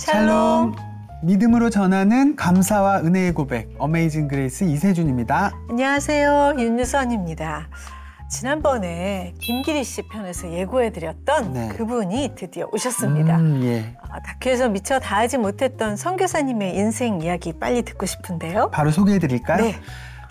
샬롬. 믿음으로 전하는 감사와 은혜의 고백, 어메이징 그레이스 이세준입니다. 안녕하세요, 윤유선입니다. 지난번에 김기리 씨 편에서 예고해드렸던 그분이 드디어 오셨습니다. 다큐에서 미처 다하지 못했던 선교사님의 인생 이야기 빨리 듣고 싶은데요. 바로 소개해드릴까요? 네.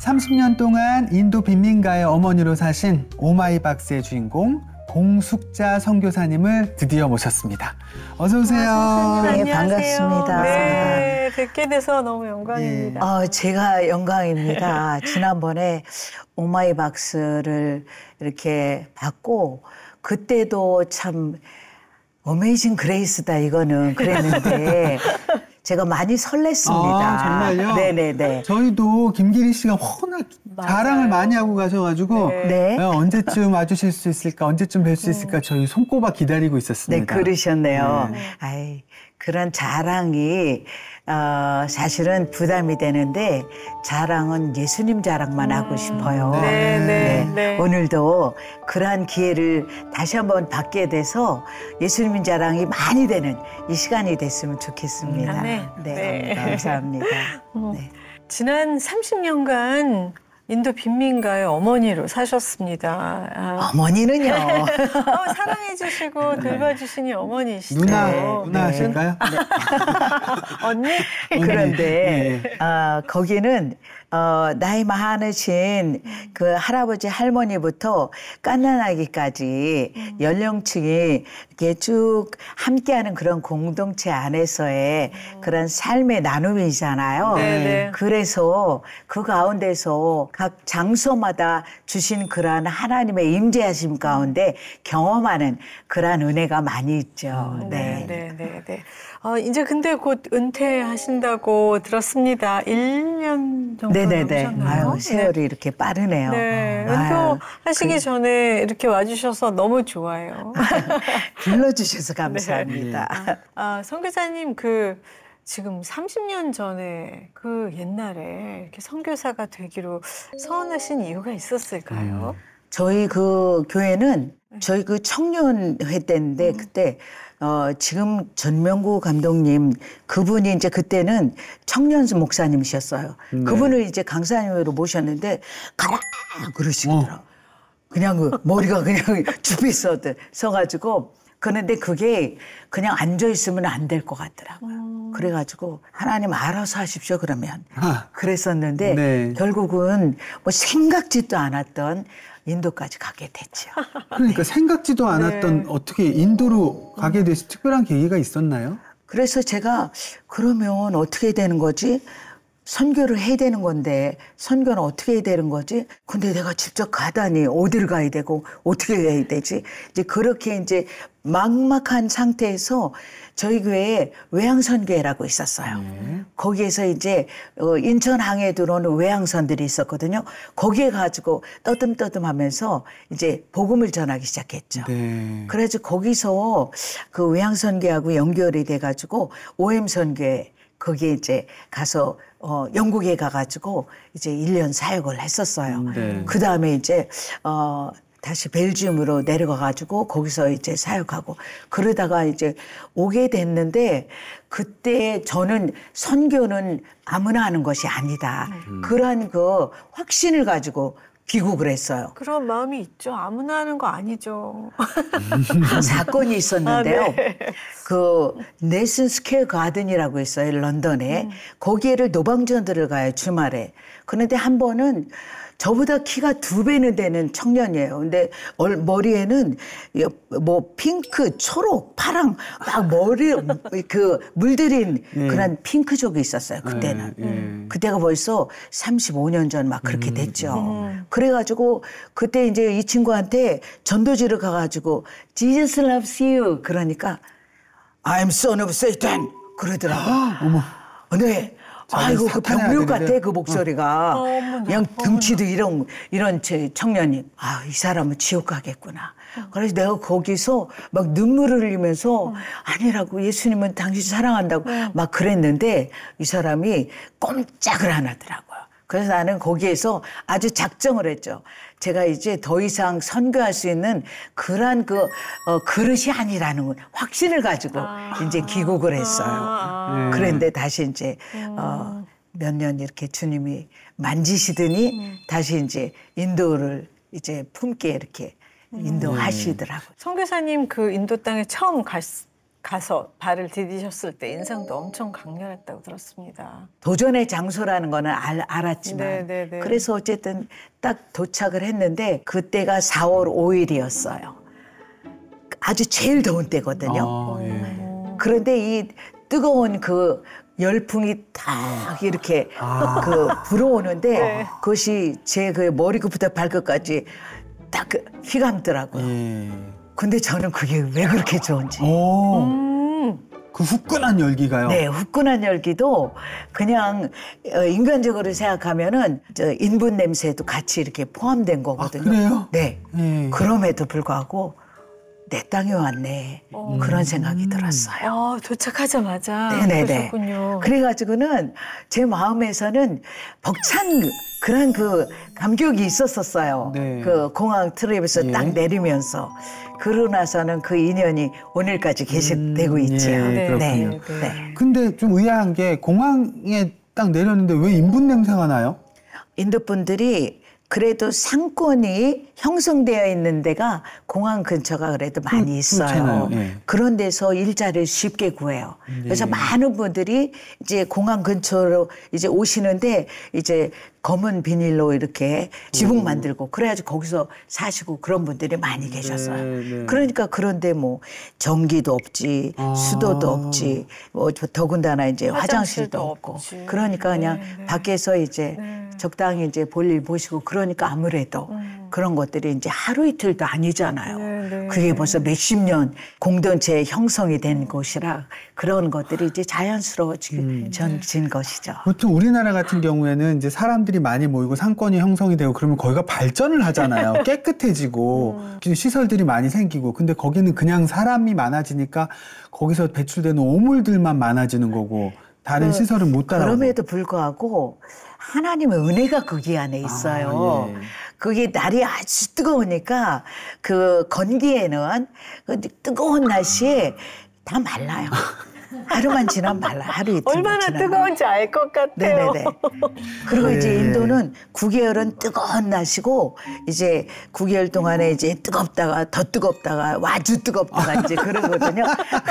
30년 동안 인도 빈민가의 어머니로 사신 오마이박스의 주인공 공숙자 선교사님을 드디어 모셨습니다. 어서 오세요. 네, 반갑습니다. 네, 뵙게 돼서 너무 영광입니다. 제가 영광입니다. 지난번에 오마이박스를 이렇게 받고 그때도 참 어메이징 그레이스다 이거는 그랬는데 제가 많이 설렜습니다. 정말요? 네네네. 저희도 김기리 씨가 워낙 자랑을 많이 하고 가셔가지고 언제쯤 와주실 수 있을까, 언제쯤 뵐 수 있을까 저희 손꼽아 기다리고 있었습니다. 네, 그러셨네요. 아이, 그런 자랑이 사실은 부담이 되는데 자랑은 예수님 자랑만 하고 싶어요. 오늘도 그러한 기회를 다시 한번 받게 돼서 예수님 자랑이 많이 되는 이 시간이 됐으면 좋겠습니다. 감사합니다. 지난 30년간 인도 빈민가의 어머니로 사셨습니다. 어머니는요. 사랑해 주시고 돌봐주시니 어머니시죠. 누나 하실까요? 언니? 그런데 거기는 나이 많으신 그 할아버지 할머니부터 갓난아기까지 연령층이 이렇게 쭉 함께하는 그런 공동체 안에서의 그런 삶의 나눔이잖아요. 그래서 그 가운데서 각 장소마다 주신 그러한 하나님의 임재하심 가운데 경험하는 그러한 은혜가 많이 있죠. 이제 근데 곧 은퇴하신다고 들었습니다. 1년 정도 남으셨나요? 아유, 세월이 이렇게 빠르네요. 은퇴하시기 전에 이렇게 와주셔서 너무 좋아요. 불러주셔서 감사합니다. 선교사님 지금 30년 전에 그 옛날에 이렇게 선교사가 되기로 서원하신 이유가 있었을까요? 저희 그 교회는 저희 그 청년회 때인데 그때 지금 전명구 감독님 그분이 이제 그때는 청년 목사님이셨어요. 그분을 이제 강사님으로 모셨는데 가라 그러시더라고요. 그냥 그 머리가 그냥 줍이 서가지고 그런데 그게 그냥 앉아 있으면 안 될 것 같더라고요. 그래가지고 하나님 알아서 하십시오 그러면 그랬었는데 결국은 뭐 생각지도 않았던 인도까지 가게 됐죠. 그러니까 생각지도 않았던 어떻게 인도로 가게 되신 특별한 계기가 있었나요? 그래서 제가 그러면 어떻게 되는 거지? 선교를 해야 되는 건데 선교는 어떻게 해야 되는 거지? 근데 내가 직접 가다니 어디를 가야 되고 어떻게 해야 되지? 이제 그렇게 이제 막막한 상태에서 저희 교회에 외항선교회라고 있었어요. 거기에서 이제 인천항에 들어오는 외항선들이 있었거든요. 거기에 가지고 떠듬떠듬하면서 이제 복음을 전하기 시작했죠. 그래서 거기서 그 외항선교회하고 연결이 돼가지고 OM선교회 거기에 이제 가서 영국에 가가지고 이제 1년 사역을 했었어요. 그 다음에 이제 다시 벨지움으로 내려가가지고 거기서 이제 사역하고 그러다가 이제 오게 됐는데 그때 저는 선교는 아무나 하는 것이 아니다. 그러한 그 확신을 가지고 귀국을 했어요. 그런 마음이 있죠. 아무나 하는 거 아니죠. 사건이 있었는데요. 그 네슨 스퀘어 가든이라고 있어요. 런던에. 거기에를 노방전들을 가요. 주말에. 그런데 한 번은 저보다 키가 2배는 되는 청년이에요. 근데 머리에는 뭐 핑크, 초록, 파랑 막 머리 물들인 그런 핑크족이 있었어요. 그때는. 그때가 벌써 35년 전 막 그렇게 됐죠. 그래가지고 그때 이제 이 친구한테 전도지를 가가지고 Jesus loves you 그러니까 I'm son of Satan 그러더라고. 네. 아이고 그 병력 같아 그 목소리가. 그냥 등치도 이런 제 청년이 이 사람은 지옥 가겠구나. 그래서 내가 거기서 막 눈물을 흘리면서 아니라고 예수님은 당신 사랑한다고 막 그랬는데 이 사람이 꼼짝을 안 하더라고요. 그래서 나는 거기에서 아주 작정을 했죠. 제가 이제 더 이상 선교할 수 있는 그러한 그릇이 아니라는 확신을 가지고 이제 귀국을 했어요. 그런데 다시 이제 몇 년 이렇게 주님이 만지시더니 다시 이제 인도를 이제 품게 이렇게 인도하시더라고요. 선교사님 그 인도 땅에 처음 가서 발을 디디셨을 때 인상도 엄청 강렬했다고 들었습니다. 도전의 장소라는 거는 알았지만 네네네. 그래서 어쨌든 딱 도착을 했는데 그때가 4월 5일이었어요. 아주 제일 더운 때거든요. 그런데 이 뜨거운 그 열풍이 딱 이렇게 불어오는데 네. 그것이 제 그 머리끝부터 발끝까지 딱 휘감더라고요. 근데 저는 그게 왜 그렇게 좋은지. 그 후끈한 열기가요? 네, 후끈한 열기도 그냥 인간적으로 생각하면은 인분 냄새도 같이 이렇게 포함된 거거든요. 그래요? 네. 그럼에도 불구하고 내 땅에 왔네. 그런 생각이 들었어요. 도착하자마자. 네네네. 그러셨군요. 그래가지고는 제 마음에서는 벅찬 그런 그 감격이 있었었어요. 네. 그 공항 트립에서 딱 내리면서. 그러고 나서는 그 인연이 오늘까지 계속되고 있죠. 그렇군요. 근데 좀 의아한 게 공항에 딱 내렸는데 왜 인분 냄새가 나요? 인도 분들이 그래도 상권이 형성되어 있는 데가 공항 근처가 그래도 많이 있어요. 그런 데서 일자리를 쉽게 구해요. 그래서 많은 분들이 이제 공항 근처로 이제 오시는데 이제 검은 비닐로 이렇게 지붕 만들고 그래가지고 거기서 사시고 그런 분들이 많이 계셨어요. 그러니까 그런데 뭐 전기도 없지, 수도도 없지, 뭐 더군다나 이제 화장실도 없고. 그러니까 그냥 밖에서 이제 적당히 이제 볼일 보시고 그러니까 아무래도 그런 것들이 이제 하루 이틀도 아니잖아요. 그게 벌써 몇십 년 공동체 형성이 된 곳이라 그런 것들이 이제 자연스러워진 것이죠. 보통 우리나라 같은 경우에는 이제 사람들이 많이 모이고 상권이 형성이 되고 그러면 거기가 발전을 하잖아요. 깨끗해지고 시설들이 많이 생기고. 근데 거기는 그냥 사람이 많아지니까 거기서 배출되는 오물들만 많아지는 거고 다른 시설은 못 따라오고. 그럼에도 불구하고 하나님의 은혜가 거기 안에 있어요. 그게 날이 아주 뜨거우니까 그 건기에는 그 뜨거운 날씨에 다 말라요. 하루만 지나면 말라. 하루 이틀 얼마나 뜨거운지 알 것 같아요. 네네네. 그리고 이제 인도는 9개월은 뜨거운 날씨고 이제 9개월 동안에 이제 뜨겁다가 더 뜨겁다가 아주 뜨겁다가 이제 그러거든요.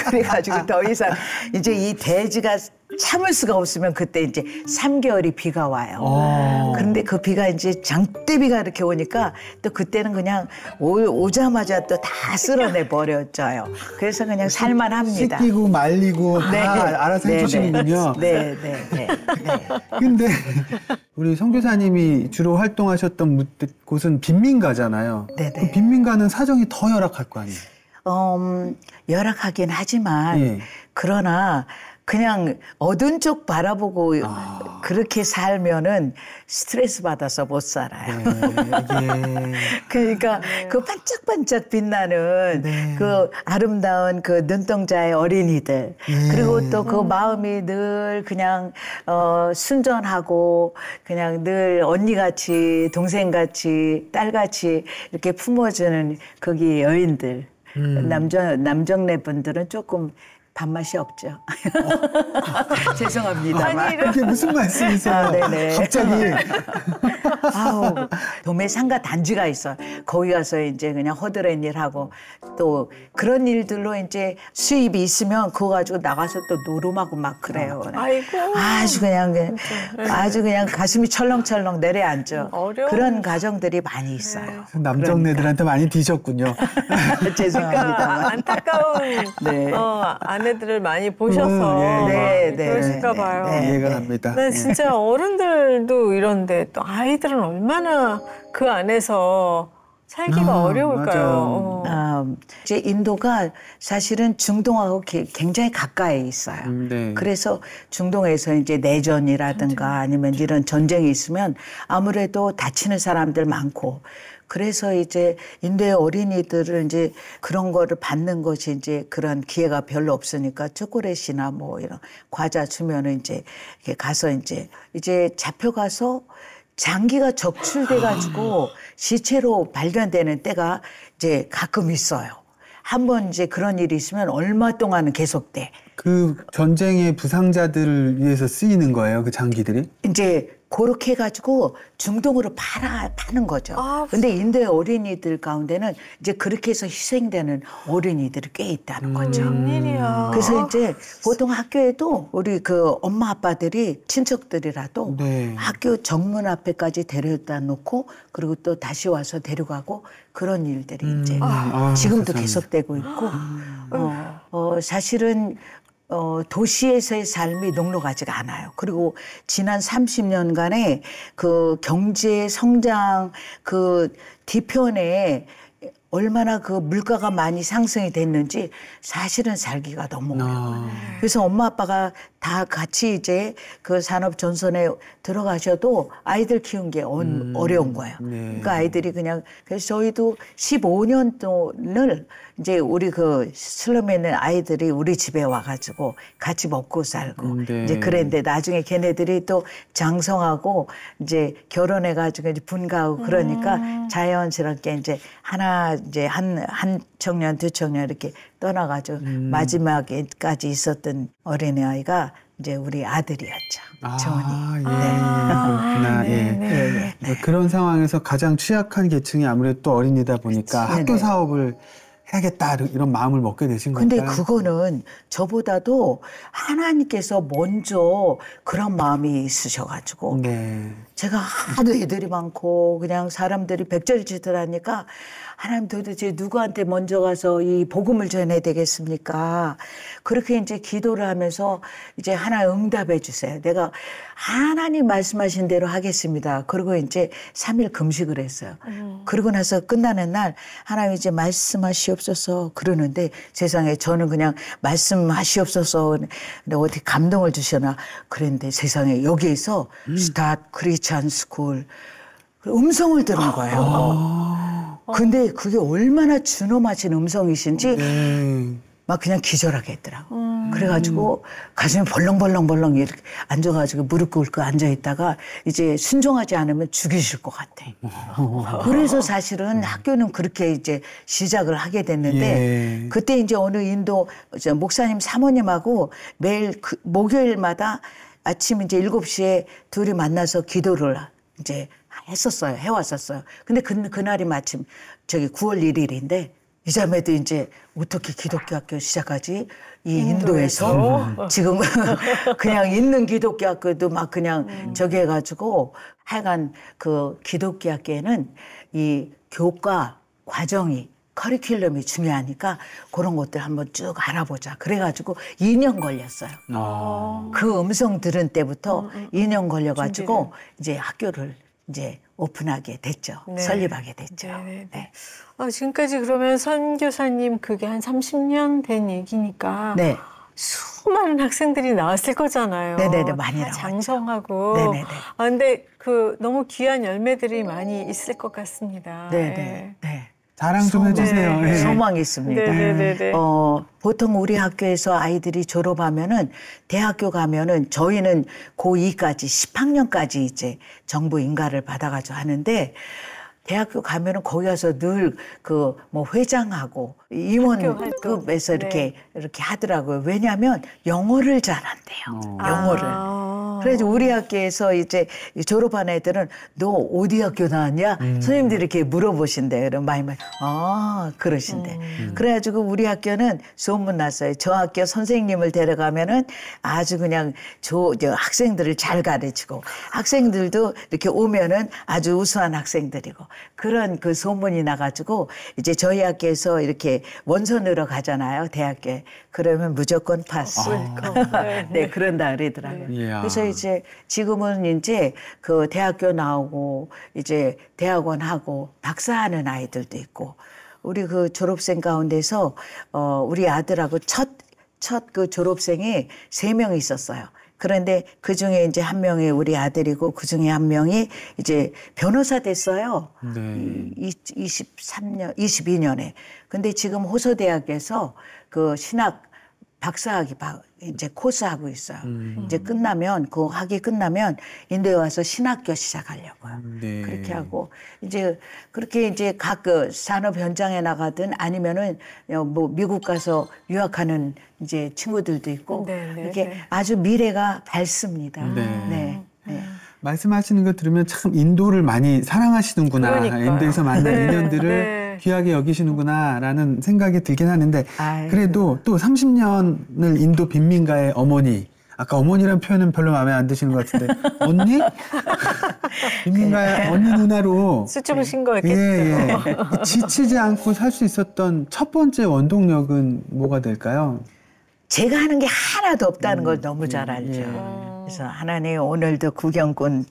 그래가지고 더 이상 이제 이 대지가 참을 수가 없으면 그때 이제 3개월이 비가 와요. 그런데 그 비가 이제 장대비가 이렇게 오니까 또 그때는 그냥 오자마자 또 다 쓸어내 버려져요. 그래서 그냥 살만합니다. 씻기고 말리고 다 알아서 해주시는군요. 네네네. 근데 우리 선교사님이 주로 활동하셨던 곳은 빈민가잖아요. 네네. 그 빈민가는 사정이 더 열악할 거 아니에요? 열악하긴 하지만 그러나 그냥 어두운 쪽 바라보고 그렇게 살면은 스트레스 받아서 못 살아요. 그러니까 그 반짝반짝 빛나는 그 아름다운 그 눈동자의 어린이들 그리고 또 그 마음이 늘 그냥 순전하고 그냥 늘 언니같이 동생같이 딸같이 이렇게 품어주는 거기 여인들 남정네 분들은 조금 밥맛이 없죠. 죄송합니다만. 그게 무슨 말씀이세요? 네네. 갑자기. 아우, 도매 상가 단지가 있어. 거기 가서 이제 그냥 허드렛 일하고 또 그런 일들로 이제 수입이 있으면 그거 가지고 나가서 또 노름하고 막 그래요. 아이고. 아주 그냥 가슴이 철렁철렁 내려앉죠. 어려운. 그런 가정들이 많이 있어요. 남정네들한테 많이 뒤졌군요. 죄송합니다만. 그러니까 안타까운 아내들을 많이 보셔서 그러실까 봐요. 이해가 갑니다. 네, 진짜 어른들도 이런데 또 아이들은 얼마나 그 안에서 살기가 어려울까요? 이제 인도가 사실은 중동하고 굉장히 가까이 있어요. 그래서 중동에서 이제 내전이라든가 아니면 이런 전쟁이 있으면 아무래도 다치는 사람들 많고 그래서 이제 인도의 어린이들을 이제 그런 거를 받는 것이 이제 그런 기회가 별로 없으니까 초콜릿이나 뭐 이런 과자 주면은 이제 가서 이제 잡혀가서 장기가 적출돼가지고 시체로 발견되는 때가 이제 가끔 있어요. 한번 이제 그런 일이 있으면 얼마 동안은 계속돼. 그 전쟁의 부상자들을 위해서 쓰이는 거예요, 그 장기들이? 이제 그렇게 해가지고 중동으로 파는 거죠. 근데 인도의 어린이들 가운데는 이제 그렇게 해서 희생되는 어린이들이 꽤 있다는 거죠. 웬일이야. 그래서 이제 보통 학교에도 우리 그 엄마 아빠들이 친척들이라도 네. 학교 정문 앞에까지 데려다 놓고 그리고 또 다시 와서 데려가고 그런 일들이 이제 지금도 세상에. 계속되고 있고 사실은 도시에서의 삶이 녹록하지가 않아요. 그리고 지난 30년간의 그 경제 성장 그 뒤편에 얼마나 그 물가가 많이 상승이 됐는지 사실은 살기가 너무 어려워요. 그래서 엄마 아빠가 다 같이 이제 그 산업 전선에 들어가셔도 아이들 키운 게 어려운 거예요. 네. 그러니까 아이들이 그냥 그래서 저희도 15년 동안을 이제 우리 그 슬럼에 있는 아이들이 우리 집에 와가지고 같이 먹고 살고 네. 이제 그랬는데 나중에 걔네들이 또 장성하고 이제 결혼해가지고 이제 분가하고 그러니까 자연스럽게 이제 이제 한 청년 두 청년 이렇게 떠나가지고 마지막에까지 있었던 어린아이가 이제 우리 아들이었죠. 정원이. 그렇구나. 네. 그런 상황에서 가장 취약한 계층이 아무래도 또 어린이다 보니까 그치. 학교 네네. 사업을 해야겠다 이런 마음을 먹게 되신 거예요. 근데 그거는 저보다도 하나님께서 먼저 그런 마음이 있으셔가지고 네. 제가 하도 애들이 많고 그냥 사람들이 백절짓을 하니까 하나님 도대체 누구한테 먼저 가서 이 복음을 전해야 되겠습니까? 그렇게 이제 기도를 하면서 이제 하나 응답해 주세요. 내가 하나님 말씀하신 대로 하겠습니다. 그리고 이제 3일 금식을 했어요. 그러고 나서 끝나는 날 하나님 이제 말씀하시옵소서 그러는데 세상에 저는 그냥 말씀하시옵소서 근데 어떻게 감동을 주시나 그랬는데 세상에 여기에서 스타트 크리스찬 스쿨 음성을 들은 거예요. 근데 그게 얼마나 준엄하신 음성이신지 막 그냥 기절하게 했더라고. 그래가지고 가슴이 벌렁벌렁 이렇게 앉아가지고 무릎 꿇고 앉아있다가 이제 순종하지 않으면 죽이실 것 같아. 그래서 사실은 학교는 그렇게 이제 시작을 하게 됐는데 그때 이제 어느 인도 목사님 사모님하고 매일 목요일마다 아침 이제 7시에 둘이 만나서 기도를 이제 해왔었어요. 근데 그날이 마침 9월 1일인데 이 자매도 이제 어떻게 기독교 학교 시작하지? 이 인도에서 지금 그냥 있는 기독교 학교도 막 그냥 저기 해가지고 하여간 그 기독교 학교에는 이 교과 과정이 커리큘럼이 중요하니까 그런 것들 한번 쭉 알아보자. 그래가지고 2년 걸렸어요. 그 음성 들은 때부터 2년 걸려가지고 이제 학교를 이제 오픈하게 됐죠. 네. 설립하게 됐죠. 네. 지금까지 그러면 선교사님 그게 한 30년 된 얘기니까 네. 수많은 학생들이 나왔을 거잖아요. 네네네, 많이 나왔죠. 장성하고. 네네네. 근데 그 너무 귀한 열매들이 많이 있을 것 같습니다. 네네. 네. 자랑 좀 해주세요. 네. 소망이 있습니다. 네네네. 보통 우리 학교에서 아이들이 졸업하면은 대학교 가면은 저희는 고2까지 10학년까지 이제 정부 인가를 받아가지고 하는데 대학교 가면은 거기 가서 늘 그 뭐 회장하고 임원급에서 이렇게 하더라고요. 왜냐하면 영어를 잘한대요. 영어를. 그래서 우리 학교에서 이제 졸업한 애들은 너 어디 학교 나왔냐? 선생님들이 이렇게 물어보신대요. 그럼 많이 그러신대. 그래가지고 우리 학교는 소문 났어요. 저 학교 선생님을 데려가면은 아주 그냥 저 학생들을 잘 가르치고 학생들도 이렇게 오면은 아주 우수한 학생들이고 그런 그 소문이 나가지고 이제 저희 학교에서 이렇게 원서넣으러 가잖아요. 대학교에. 그러면 무조건 파스. 네, 그런다 그러더라고요. 그래서 이제 지금은 이제 그 대학교 나오고 이제 대학원 하고 박사하는 아이들도 있고 우리 그 졸업생 가운데서 우리 아들하고 첫 그 졸업생이 3명이 있었어요. 그런데 그 중에 이제 한 명이 우리 아들이고 그 중에 한 명이 이제 변호사 됐어요. 네. 22년에. 근데 지금 호서대학에서 그 신학 박사학위 이제 코스 하고 있어요. 이제 끝나면 그 학위 끝나면 인도에 와서 신학교 시작하려고요. 네. 그렇게 하고 이제 그렇게 이제 각 그 산업 현장에 나가든 아니면은 뭐 미국 가서 유학하는 이제 친구들도 있고 이렇게 아주 미래가 밝습니다. 네. 말씀하시는 거 들으면 참 인도를 많이 사랑하시는구나. 그러니까요. 인도에서 만난 인연들을 귀하게 여기시는구나라는 생각이 들긴 하는데 아이고. 그래도 또 30년을 인도 빈민가의 어머니 아까 어머니란 표현은 별로 마음에 안 드시는 것 같은데 언니? 빈민가의 언니 누나로 수줍을 신 거였겠죠. 예. 지치지 않고 살 수 있었던 첫 번째 원동력은 뭐가 될까요? 제가 하는 게 하나도 없다는 걸 너무 잘 알죠. 그래서 하나님 오늘도 구경꾼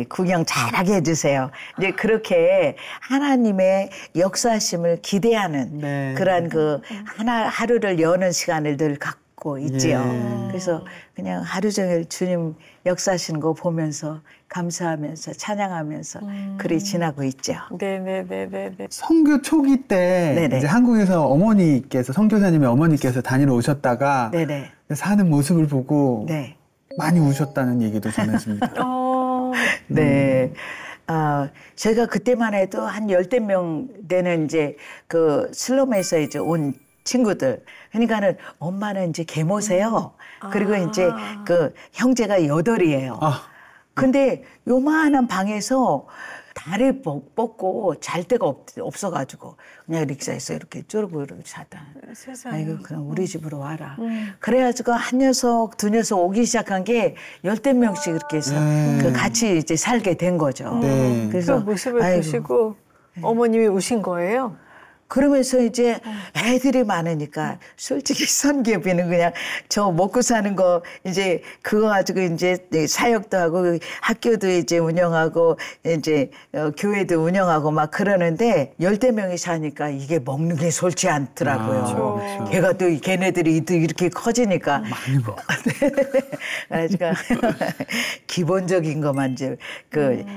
구경 잘하게 해주세요. 이제 그렇게 하나님의 역사심을 기대하는 그런 그 하루를 여는 시간을 늘 갖고 있지요. 그래서 그냥 하루 종일 주님 역사하시는 거 보면서 감사하면서 찬양하면서 그리 지나고 있죠. 네네네네. 선교 초기 때 이제 한국에서 선교사님의 어머니께서 다니러 오셨다가 사는 모습을 보고 많이 우셨다는 얘기도 전해집니다. 네. 제가 그때만 해도 한 10명 되는 이제 그 슬럼에서 이제 온 친구들. 그러니까는 엄마는 이제 계모세요. 그리고 이제 그 형제가 8이에요. 근데 요만한 방에서 다리 뻗고 잘 데가 없어가지고 그냥 릭사에서 이렇게 쪼르고 자다. 아이고 그럼 우리 집으로 와라. 그래가지고 한 녀석 두 녀석 오기 시작한 게 10명씩 이렇게 해서 그 같이 이제 살게 된 거죠. 그래서 그 모습을 보시고 어머님이 우신 거예요? 그러면서 이제 애들이 많으니까 솔직히 선교비는 그냥 저 먹고 사는 거 이제 그거 가지고 이제 사역도 하고 학교도 이제 운영하고 이제 교회도 운영하고 막 그러는데 10명이 사니까 이게 먹는 게 솔직히 않더라고요. 걔가 또 걔네들이 이렇게 커지니까 많이 먹어. 그러니까 기본적인 것만 이제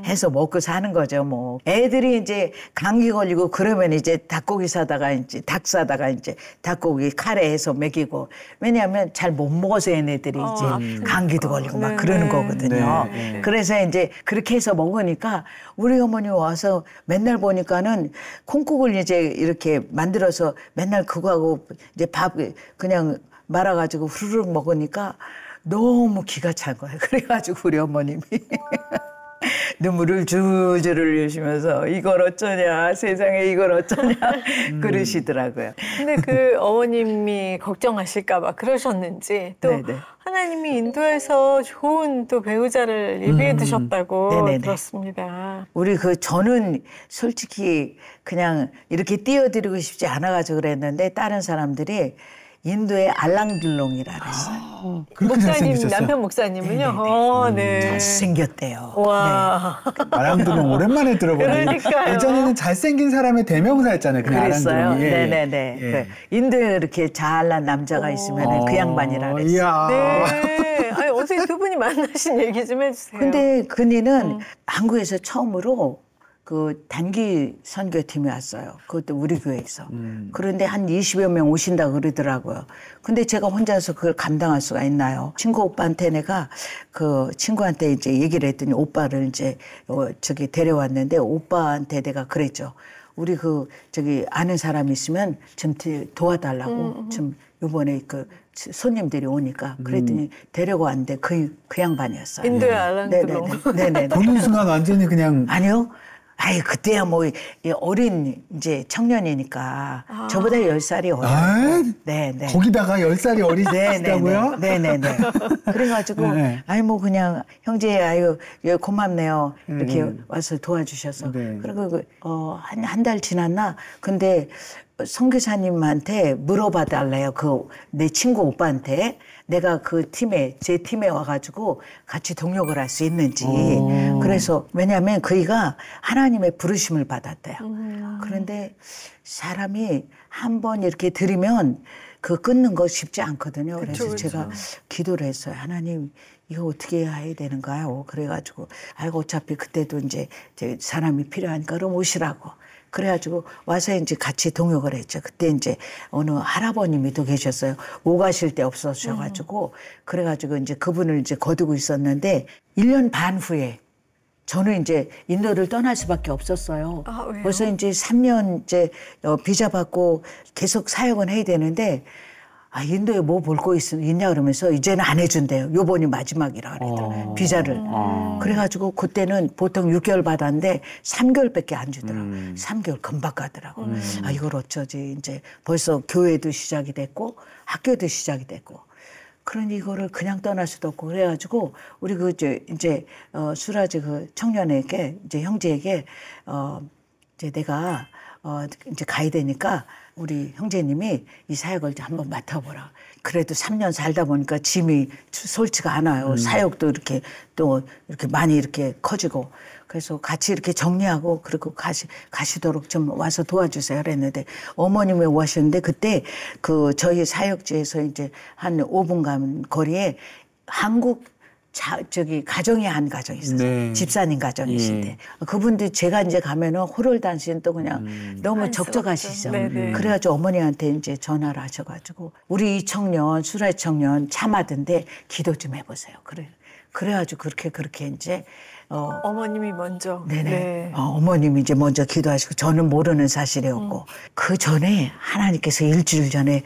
해서 먹고 사는 거죠. 뭐 애들이 이제 감기 걸리고 그러면 이제 닭고기 사다가 이제 닭 사다가 이제 닭고기 카레 해서 먹이고 왜냐하면 잘 못 먹어서 얘네들이 이제 감기도 걸리고 막 그러는 거거든요. 그래서 이제 그렇게 해서 먹으니까 우리 어머니 와서 맨날 보니까는 콩국을 이제 이렇게 만들어서 맨날 그거하고 이제 밥 그냥 말아가지고 후루룩 먹으니까 너무 기가 찬 거예요. 그래가지고 우리 어머님이 눈물을 줄줄 흘리시면서 이걸 어쩌냐 세상에 이걸 어쩌냐 그러시더라고요. 근데 그 어머님이 걱정하실까 봐 그러셨는지 또 하나님이 인도에서 좋은 또 배우자를 예비해 두셨다고 들었습니다. 우리 저는 솔직히 그냥 이렇게 띄워드리고 싶지 않아가지고 그랬는데 다른 사람들이 인도의 알랑들롱이라 그랬어요. 목사님, 남편 목사님은요? 잘생겼대요. 와. 알랑들롱 오랜만에 들어보네요. 그러니까요. 예전에는 잘생긴 사람의 대명사였잖아요. 그랬어요. 네네네. 인도에 이렇게 잘난 남자가 있으면 그 양반이라 그랬어요. 네. 아니, 어떻게 두 분이 만나신 얘기 좀 해주세요. 근데 그니는 한국에서 처음으로 그 단기 선교팀이 왔어요. 그것도 우리 교회에서. 그런데 한 20여 명 오신다 그러더라고요. 근데 제가 혼자서 그걸 감당할 수가 있나요? 친구 오빠한테 내가 그 친구한테 이제 얘기를 했더니 오빠를 이제 저기 데려왔는데 오빠한테 내가 그랬죠. 우리 아는 사람 있으면 좀 도와달라고 좀 요번에 손님들이 오니까 그랬더니 데리고 왔는데 그 양반이었어요. 인도의 알랑드롱. 네네. 보는 순간 완전히 그냥. 아니요. 아이 그때야 뭐 어린 이제 청년이니까 저보다 10살이 어려요. 네네. 거기다가 10살이 어리시다고요? 네네네. 그래가지고 아이 뭐 그냥 형제 아유 고맙네요. 이렇게 와서 도와주셔서. 그리고 한 달 지났나? 근데 선교사님한테 물어봐 달래요. 내 친구 오빠한테. 내가 제 팀에 와가지고 같이 동력을 할 수 있는지. 그래서, 왜냐면 그이가 하나님의 부르심을 받았대요. 그런데 사람이 한번 이렇게 들으면 끊는 거 쉽지 않거든요. 그래서 제가 기도를 했어요. 하나님, 이거 어떻게 해야 되는가요? 그래가지고, 아이고, 어차피 그때도 이제 사람이 필요하니까 그럼 오시라고. 그래가지고 와서 이제 같이 동역을 했죠. 그때 이제 어느 할아버님이 또 계셨어요. 오가실 데 없어주셔가지고 그래가지고 이제 그분을 이제 거두고 있었는데 1년 반 후에 저는 이제 인도를 떠날 수밖에 없었어요. 왜요? 벌써 이제 3년째 비자 받고 계속 사역은 해야 되는데 인도에 뭐 볼 거 있냐 그러면서 이제는 안 해준대요. 요번이 마지막이라 그러더라고요. 비자를. 그래가지고 그때는 보통 6개월 받았는데 3개월밖에 안 주더라고요. 3개월 금방 가더라고요. 이걸 어쩌지. 이제 벌써 교회도 시작이 됐고 학교도 시작이 됐고. 그러니 이거를 그냥 떠날 수도 없고 그래가지고 우리 이제 수라지 그 청년에게 이제 형제에게 이제 내가 이제 가야 되니까 우리 형제님이 이 사역을 한번 맡아보라. 그래도 3년 살다 보니까 짐이 솔지가 않아요. 사역도 이렇게 또 이렇게 많이 이렇게 커지고. 그래서 같이 이렇게 정리하고 그리고 가시도록 좀 와서 도와주세요. 그랬는데 어머님이 오셨는데 그때 저희 사역지에서 이제 한 5분간 거리에 한국 가정이 한 가정이 있어요. 네. 집사님 가정이신데 그분들 제가 이제 가면은 호롤단신 또 그냥 너무 적적하시죠. 그래가지고 어머니한테 이제 전화를 하셔가지고 우리 이 청년 수라이 청년 참하던데 기도 좀 해보세요. 그래가지고 그렇게 이제 어머님이 먼저. 네네. 네. 어머님이 이제 먼저 기도하시고 저는 모르는 사실이었고 그 전에 하나님께서 일주일 전에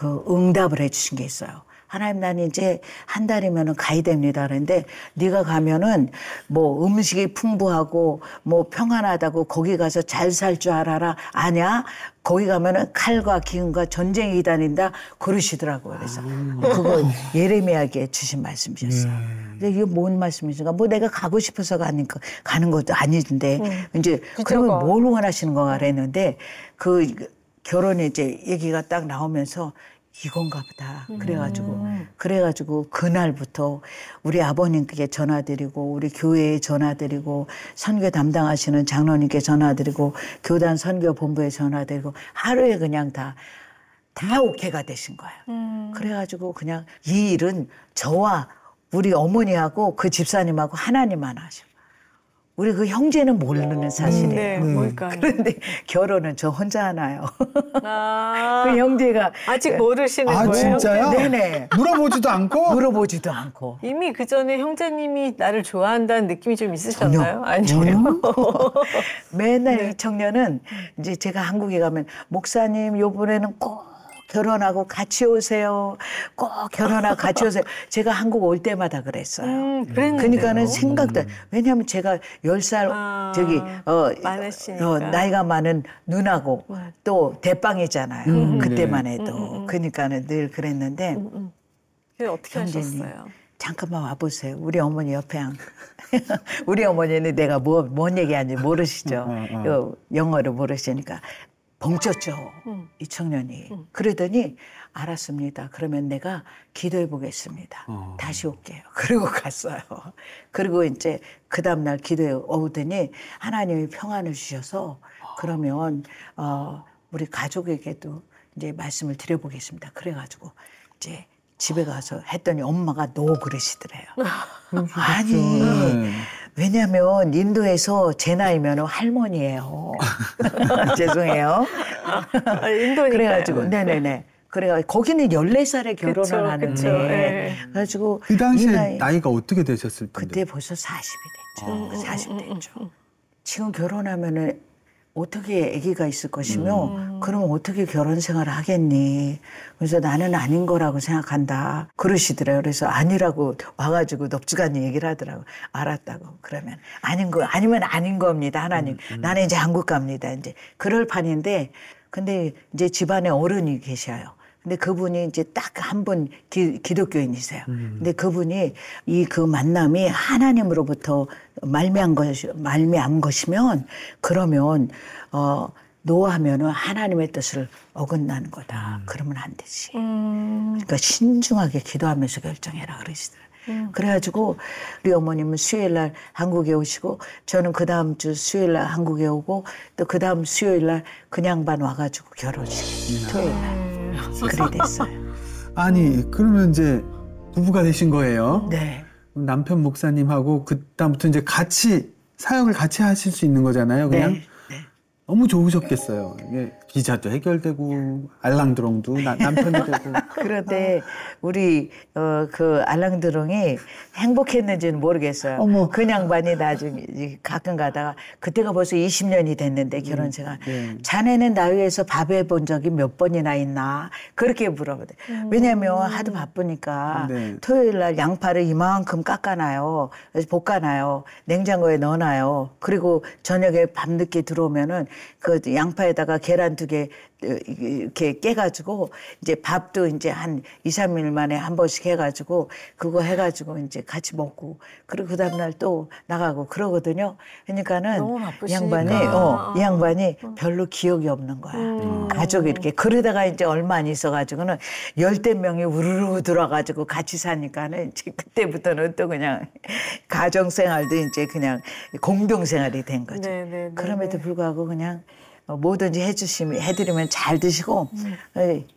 응답을 해주신 게 있어요. 하나님 나는 이제 한 달이면은 가야 됩니다. 그런데 네가 가면은 뭐 음식이 풍부하고 뭐 평안하다고 거기 가서 잘 살 줄 알아라. 아니야. 거기 가면은 칼과 기근과 전쟁이 기다린다. 그러시더라고요. 그래서 그거 예레미야에게 주신 말씀이셨어요. 근데 이게 뭔 말씀이신가? 뭐 내가 가고 싶어서 가는 것도 아닌데 이제 그러면 뭘 원하시는 거가 그랬는데 결혼에 이제 얘기가 딱 나오면서 이건가 보다. 그래가지고 그날부터 우리 아버님께 전화드리고 우리 교회에 전화드리고 선교 담당하시는 장로님께 전화드리고 교단 선교본부에 전화드리고 하루에 그냥 다 오케이가 되신 거예요. 그래가지고 그냥 이 일은 저와 우리 어머니하고 그 집사님하고 하나님만 하셔. 우리 그 형제는 모르는 사실이에요. 네, 뭘까요? 그런데 결혼은 저 혼자 하나요. 그 형제가 아직 모르시는 거예요? 진짜요? 네네. 물어보지도 않고? 물어보지도 않고. 이미 그 전에 형제님이 나를 좋아한다는 느낌이 좀 있으셨나요? 전혀. 맨날 이 청년은 이제 제가 한국에 가면 목사님 요번에는 꼭 결혼하고 같이 오세요. 꼭 결혼하고 같이 오세요. 제가 한국 올 때마다 그랬어요. 그러니까는 생각도 왜냐하면 제가 10살 많으시니까. 나이가 많은 누나고 또 대빵이잖아요. 그때만 해도. 그러니까는 늘 그랬는데 어떻게 하셨어요? 잠깐만 와보세요. 우리 어머니 옆에 우리 어머니는 내가 뭔 얘기하는지 모르시죠. 영어를 모르시니까. 벙쪘죠. 이 청년이. 그러더니 알았습니다. 그러면 내가 기도해 보겠습니다. 다시 올게요. 그리고 갔어요. 그리고 이제 그 다음날 기도해 오더니 하나님이 평안을 주셔서 그러면 우리 가족에게도 이제 말씀을 드려보겠습니다. 그래가지고 이제 집에 가서 했더니 엄마가 그러시더래요. 아니 왜냐하면 인도에서 제 나이면 할머니예요. 죄송해요. 인도니까요. 그래가지고 네네네. 그래가 거기는 14살에 결혼을 하는데 네. 그래가지고 그 당시에 나이가 어떻게 되셨을 텐데? 그때 벌써 40이 됐죠. 40 됐죠. 지금 결혼하면은 어떻게 아기가 있을 것이며 그러면 어떻게 결혼 생활을 하겠니? 그래서 나는 아닌 거라고 생각한다. 그러시더래요. 그래서 아니라고 와가지고 넙죽하니 얘기를 하더라고. 알았다고. 그러면 아니면 아닌 겁니다. 하나님. 나는 이제 한국 갑니다. 이제 그럴 판인데 근데 이제 집안에 어른이 계셔요. 근데 그분이 이제 딱 한 분 기독교인이세요. 근데 그분이 그 만남이 하나님으로부터 말미암은 것이면 그러면 노하면은 하나님의 뜻을 어긋나는 거다. 그러면 안 되지. 그러니까 신중하게 기도하면서 결정해라 그러시더라고요. 그래가지고 우리 어머님은 수요일날 한국에 오시고 저는 그 다음 주 수요일날 한국에 오고 또 그 다음 수요일날 그냥 반 와가지고 결혼식 토요일날 그래 됐어요. 아니 그러면 이제 부부가 되신 거예요? 네. 남편 목사님하고 그다음부터 이제 같이 사역을 같이 하실 수 있는 거잖아요, 그냥. 네. 너무 좋으셨겠어요. 이게 비자도 해결되고 알랑드롱도 남편이 되고. 그런데 우리 그 알랑드롱이 행복했는지는 모르겠어요. 어머. 그 양반이 나중에 가끔 가다가 그때가 벌써 20년이 됐는데 결혼 생활. 자네는 나 위해서 밥 해본 적이 몇 번이나 있나? 그렇게 물어보대. 왜냐면 하도 바쁘니까 네. 토요일 날 양파를 이만큼 깎아놔요. 그래서 볶아놔요. 냉장고에 넣어놔요. 그리고 저녁에 밤늦게 들어오면은 그 양파에다가 계란 2개 이렇게 깨가지고 이제 밥도 이제 한 2, 3일 만에 한 번씩 해가지고 그거 해가지고 이제 같이 먹고 그리고 그 다음날 또 나가고 그러거든요. 그러니까는 이 양반이 별로 기억이 없는 거야. 가족이 이렇게 그러다가 이제 얼마 안 있어가지고는 10대 명이 우르르 들어와가지고 같이 사니까는 이제 그때부터는 또 그냥 가정생활도 이제 그냥 공동생활이 된 거죠. 네네네. 그럼에도 불구하고 그냥 뭐든지 해드리면 잘 드시고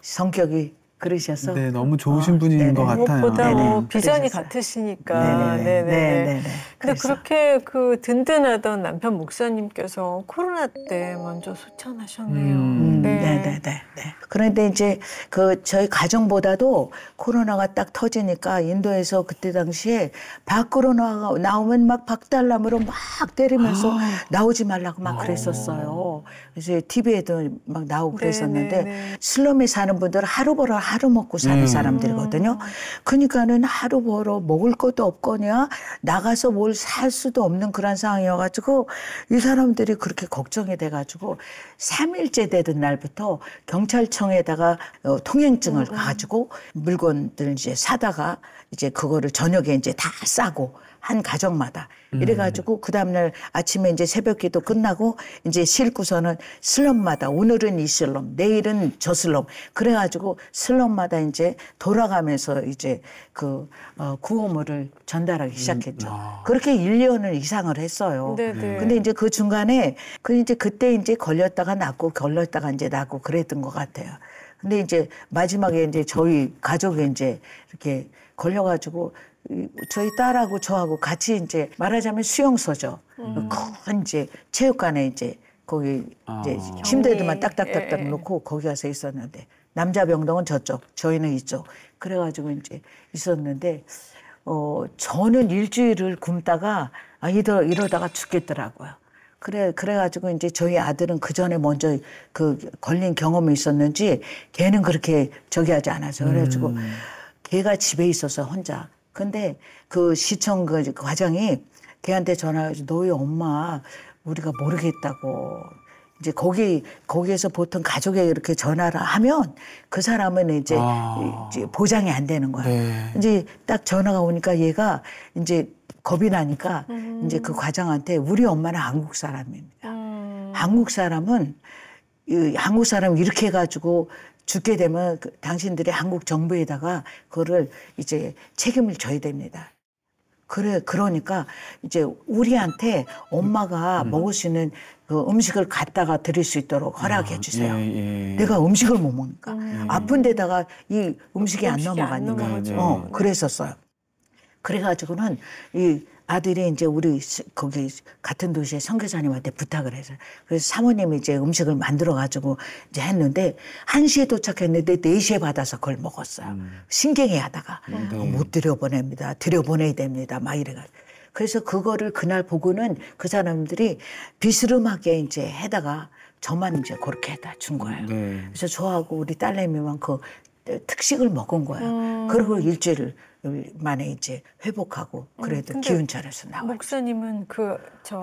성격이 그러셔서 네, 너무 좋으신 분인 것 같아요. 무엇보다 네. 비전이 그러셨어요. 같으시니까. 네네. 근데 그렇게 그 든든하던 남편 목사님께서 코로나 때 먼저 소천하셨네요. 네네네. 그런데 이제 그 저희 가정보다도 코로나가 딱 터지니까 인도에서 그때 당시에 밖으로 나오면 막 박달나무로 막 때리면서 나오지 말라고 막 그랬었어요. 그래서 TV에도 막 나오고 그랬었는데 슬럼에 사는 분들은 하루 벌어 하루 먹고 사는 사람들이거든요. 그러니까는 하루 벌어 먹을 것도 없거냐 나가서 뭘 살 수도 없는 그런 상황이어가지고 이 사람들이 그렇게 걱정이 돼가지고 3일째 되던 날부터 경찰청에다가 통행증을 가지고 물건들 이제 사다가 이제 그거를 저녁에 이제 다 싸고 한 가정마다 이래가지고 그 다음날 아침에 이제 새벽기도 끝나고 이제 싣고서는 슬럼마다 오늘은 이 슬럼 내일은 저 슬럼 그래가지고 슬럼마다 이제 돌아가면서 이제 그 구호물을 전달하기 시작했죠. 그렇게 1년을 이상을 했어요. 근데 이제 그 중간에 그때 이제 걸렸다가 낫고 걸렸다가 이제 낫고 그랬던 것 같아요. 근데 이제 마지막에 이제 저희 가족이 이제 이렇게 걸려가지고 저희 딸하고 저하고 같이 이제 말하자면 수용소죠. 큰 이제 체육관에 이제 거기 이제 침대들만 딱딱딱딱 놓고 거기 가서 있었는데 남자 병동은 저쪽, 저희는 이쪽. 그래가지고 이제 있었는데 저는 일주일을 굶다가 이러다가 죽겠더라고요. 그래가지고 이제 저희 아들은 그 전에 먼저 그 걸린 경험이 있었는지 걔는 그렇게 저기 하지 않아서 그래가지고 걔가 집에 있어서 혼자. 근데 그 시청 그 과장이 걔한테 전화해서 너희 엄마 우리가 모르겠다고. 이제 거기에서 보통 가족에게 이렇게 전화를 하면 그 사람은 이제 보장이 안 되는 거야. 이제 딱 전화가 오니까 얘가 이제 겁이 나니까 이제 그 과장한테 우리 엄마는 한국 사람입니다. 한국 사람은 이렇게 해가지고 죽게 되면 당신들이 한국 정부에다가 그거를 이제 책임을 져야 됩니다. 그러니까 이제 우리한테 엄마가 먹을 수 있는 그 음식을 갖다가 드릴 수 있도록 허락해 주세요. 내가 음식을 못 먹으니까. 아픈 데다가 이 음식이 안 넘어가니까. 그랬었어요. 그래가지고는 이 아들이 이제 우리 거기 같은 도시의 선교사님한테 부탁을 해서 그래서 사모님이 이제 음식을 만들어가지고 이제 했는데 1시에 도착했는데 4시에 받아서 그걸 먹었어요. 신경이 하다가 못 들여보냅니다. 들여보내야 됩니다. 막 이래가지고. 그래서 그거를 그날 보고는 그 사람들이 비스름하게 이제 해다가 저만 이제 그렇게 해다 준 거예요. 그래서 저하고 우리 딸내미만 그 특식을 먹은 거예요. 그리고 일주일 만에 이제 회복하고 그래도 기운 차려서 나와요. 목사님은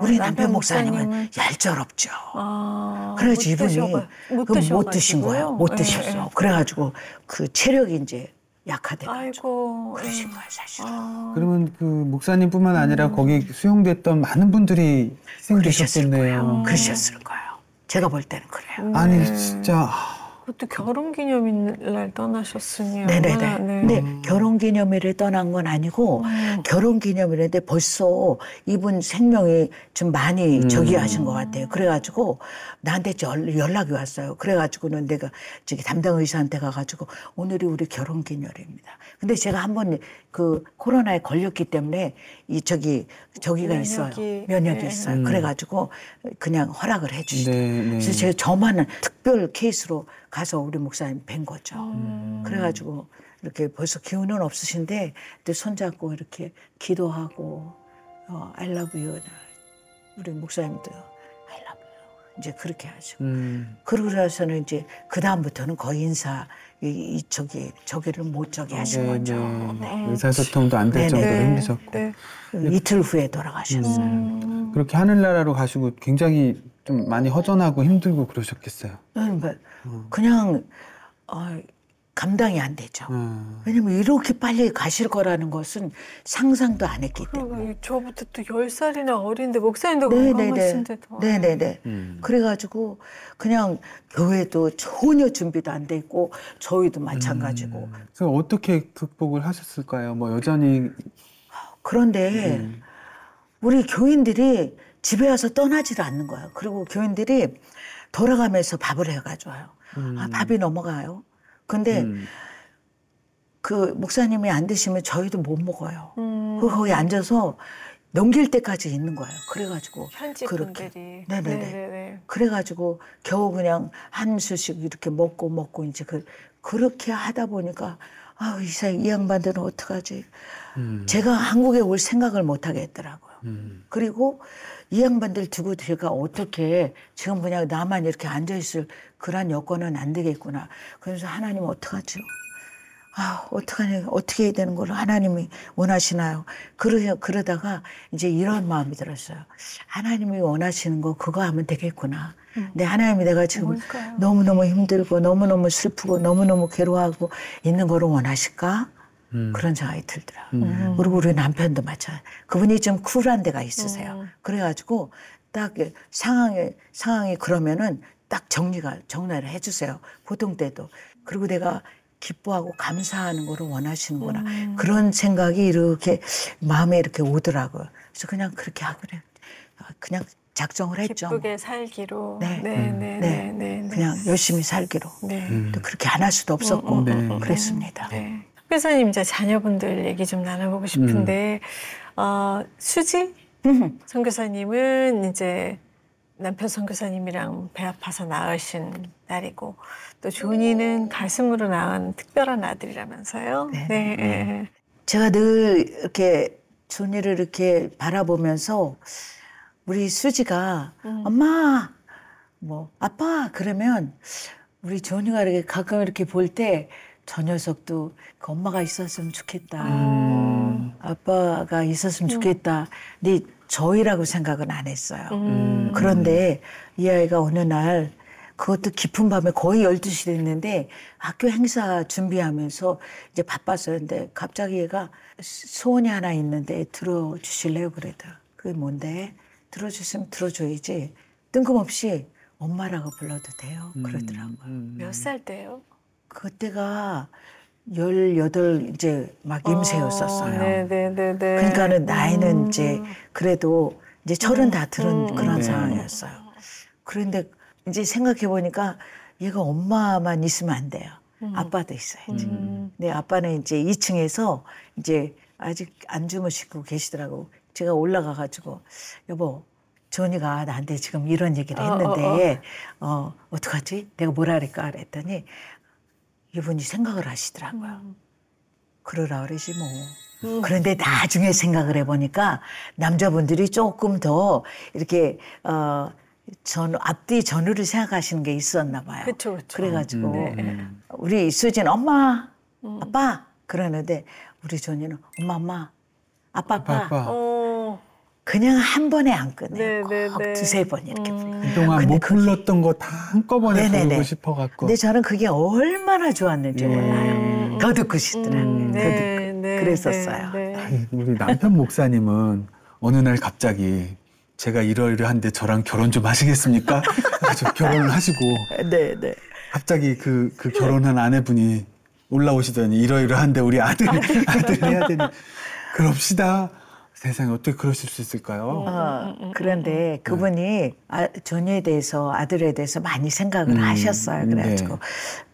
우리 남편 목사님은 얄짤없죠. 그래서 이분이 못 드신 거예요. 못 드셨어. 그래가지고 그 체력이 이제 약화돼가지고 그러신 거예요, 사실은. 그러면 그 목사님뿐만 아니라 거기 수용됐던 많은 분들이 희생되셨겠네요. 그러셨을 거예요. 제가 볼 때는 그래요. 아니 진짜. 그것도 결혼기념일 떠나셨으니. 네네네. 네. 근데 결혼기념일에 떠난 건 아니고 결혼기념일인데 벌써 이분 생명이 좀 많이 저기 하신 것 같아요. 그래가지고 나한테 연락이 왔어요. 그래가지고는 내가 저기 담당 의사한테 가가지고 오늘이 우리 결혼기념일입니다. 근데 제가 한번 그 코로나에 걸렸기 때문에 이 저기가 있어요. 면역이 있어요. 그래가지고 그냥 허락을 해주시더라고요. 그래서 제가 저만은 특별 케이스로 가서 우리 목사님 뵌 거죠. 그래가지고 이렇게 벌써 기운은 없으신데 또 손잡고 이렇게 기도하고 I love you. 우리 목사님도 I love you. 이제 그렇게 하시고 그러고 나서는 이제 그 다음부터는 거의 인사 저기를 못 저기 하신 거죠. 네. 의사소통도 안 될 정도로 힘드셨고 이틀 후에 돌아가셨어요. 그렇게 하늘나라로 가시고 굉장히 좀 많이 허전하고 힘들고 그러셨겠어요. 그냥 감당이 안 되죠. 왜냐면 이렇게 빨리 가실 거라는 것은 상상도 안 했기 때문에. 저부터 또 10살이나 어린데 목사님도 건강하신데 더. 네네네. 그래가지고 그냥 교회도 전혀 준비도 안 돼 있고 저희도 마찬가지고. 그래서 어떻게 극복을 하셨을까요? 뭐 여전히. 그런데 우리 교인들이 집에 와서 떠나지를 않는 거예요. 그리고 교인들이 돌아가면서 밥을 해가줘요. 밥이 넘어가요. 근데 그 목사님이 안 드시면 저희도 못 먹어요. 거기 앉아서 넘길 때까지 있는 거예요. 그래가지고 현지 그렇게. 분들이. 네네네. 그래가지고 겨우 그냥 한 수씩 이렇게 먹고 이제 그렇게 하다 보니까 이 양반들은 어떡하지? 제가 한국에 올 생각을 못 하게 했더라고요. 그리고 이 양반들 두고 제가 어떻게 지금 그냥 나만 이렇게 앉아있을 그런 여건은 안 되겠구나. 그래서 하나님 어떡하죠? 어떡하냐, 어떻게 해야 되는 걸 하나님이 원하시나요? 그러다가 이제 이런 마음이 들었어요. 하나님이 원하시는 거 그거 하면 되겠구나. 근데 하나님이 내가 지금 뭘까요? 너무너무 힘들고 너무너무 슬프고 너무너무 괴로워하고 있는 거를 원하실까? 그런 생각이 들더라고요. 그리고 우리 남편도 마찬가지. 그분이 좀 쿨한 데가 있으세요. 그래가지고 딱 상황이 그러면은 딱 정리를 해주세요. 보통 때도. 그리고 내가 기뻐하고 감사하는 거를 원하시는구나. 그런 생각이 이렇게 마음에 이렇게 오더라고요. 그래서 그냥 그렇게 하고 그냥 작정을 했죠. 기쁘게 살기로. 네. 그냥 열심히 살기로. 또 그렇게 안 할 수도 없었고 그랬습니다. 회사님 이제 자녀분들 얘기 좀 나눠보고 싶은데 수지 선교사님은 이제 남편 선교사님이랑 배 아파서 낳으신 딸이고 또 존이는 가슴으로 낳은 특별한 아들이라면서요. 네. 제가 늘 이렇게 존이를 이렇게 바라보면서 우리 수지가 엄마 뭐 아빠 그러면 우리 존이가 이렇게 가끔 이렇게 볼 때 저 녀석도 그 엄마가 있었으면 좋겠다. 아빠가 있었으면 좋겠다. 근데 저희라고 생각은 안 했어요. 그런데 이 아이가 어느 날 그것도 깊은 밤에 거의 12시 됐는데 학교 행사 준비하면서 이제 바빴어요. 근데 갑자기 얘가 소원이 하나 있는데 들어주실래요? 그러더라고요. 그게 뭔데? 들어주시면 들어줘야지. 뜬금없이 엄마라고 불러도 돼요? 그러더라고요. 몇 살 때요? 그때가 18 이제 막 임세였었어요. 그러니까는 나이는 이제 그래도 이제 30 다 들은 그런 상황이었어요. 그런데 이제 생각해 보니까 얘가 엄마만 있으면 안 돼요. 아빠도 있어야지. 근데 아빠는 이제 2층에서 이제 아직 안 주무시고 계시더라고. 제가 올라가 가지고 여보 존이가 나한테 지금 이런 얘기를 했는데 어떡하지? 내가 뭐라 그럴까? 그랬더니 이분이 생각을 하시더라고요. 그러라 그러지 뭐. 그런데 나중에 생각을 해보니까 남자분들이 조금 더 이렇게 앞뒤 전후를 생각하시는 게 있었나 봐요. 그쵸. 그래가지고 우리 수진 엄마, 아빠 그러는데 우리 존이는 엄마, 아빠. 그냥 한 번에 안 끊어요. 꼭 두세 번 이렇게. 그동안 못 불렀던 거 다 한꺼번에 부르고 싶어갖고. 근데 저는 그게 얼마나 좋았는지 몰라요. 더 듣고 싶더라고요. 그랬었어요. 아니, 우리 남편 목사님은 어느 날 갑자기 제가 이러이러한데 저랑 결혼 좀 하시겠습니까? 아주 결혼을 하시고. 갑자기 그 결혼한 아내분이 올라오시더니 이러이러한데 우리 아들 해야 되니 그럽시다. 세상에 어떻게 그러실 수 있을까요? 그런데 그분이 존이에 대해서 아들에 대해서 많이 생각을 하셨어요. 그래가지고